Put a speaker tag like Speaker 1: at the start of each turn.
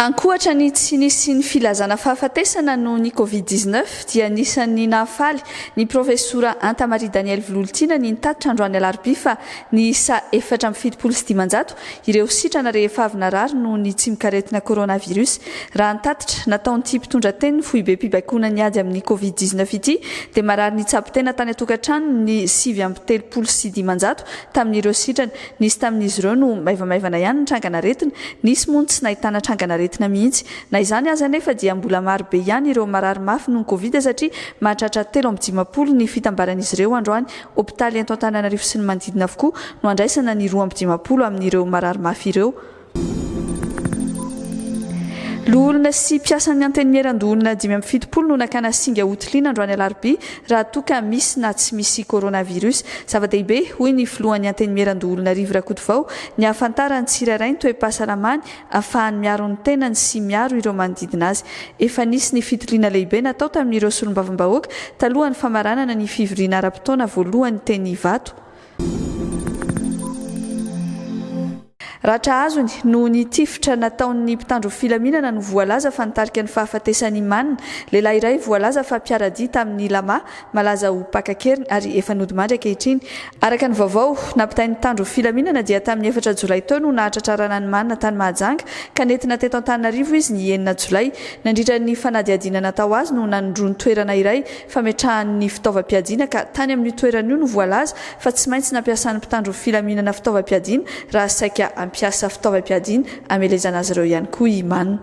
Speaker 1: Ankoatra ny tsy nisy ny filazana fahafatesana noho ny Covid-19 dia nisan'ny nahafaly ny profesora Anta-Marie Daniel Vololtina ny nitatitra androany alarobia fa ny isa 470 ireo sitrana rehefa avy narary noho ny tsy mikaretina coronavirus. Raha nitatitra nataon'ity mpitondra teny ny foibe mpibaikona ny ady amin'ny Covid-19 ity dia marary ny tsapo-tena tany atokantrano ny 770 tamin'ireo sitrana. Nisy tamin'izy ireo no maivamaivana ihany ny trangana-retina, nisy moa tsy nahitana trangana-retina mihitsy. Na izany aza nefa dia mbola maro be ihany ireo marary mafy noho ny Covid satria mahatratra 350 ny fitambaran'izy ireo androany. Hopitaly eto Antananarivo sy ny manodidina avokoa no andraisana ny 250 amin'ireo marary mafy ireo. Loholona sy mpiasan'ny antenimieran-doholona 570 no nakana singa hotiliana androany alarobia raha toa ka misy na tsy misy coronavirus. Zava-dehibe hoy ny filohan'ny antenimieran-doholona Rivo Rakotovao ny ahafantarany tsirairay ny toe-pahasalamany ahafahany miaro ny tenany sy miaro ireo manodidina azy. Efa nisy ny fitiliana lehibe natao tamin'ireo solombavam-bahoaka talohan'ny famaranana ny fivoriana ara-potoana voalohany teny Ivato. Ratra azony no ny tifitra nataon'ny mpitandro filaminana no voalaza fa nitarika ny fahafatesany manina. Lehilahy iray voalaza fa mpiara-dia tamin'ny Lama malaza ho Pakakeriny ary efa nodimandry ankehitriny. Araka ny vaovao nampitain'ny mpitandro filaminana dia tamin'ny 4 Jolay teo no nahatratrarana ny manina tany Mahajanga ka nentina teto Antananarivo izy ny 9 Jolay. Nandritra ny fanadihadiana natao azy no nanondroany toerana iray fametrahan'ny fitaovam-piadiana ka tany amin'ny toerana io no voalaza fa tsy maintsy nampiasan'ny mpitandro filaminana fitaovam-piadiana raha saika ampiasa fitaovam-piadiana amelezana azy ireo ihany koa i manina.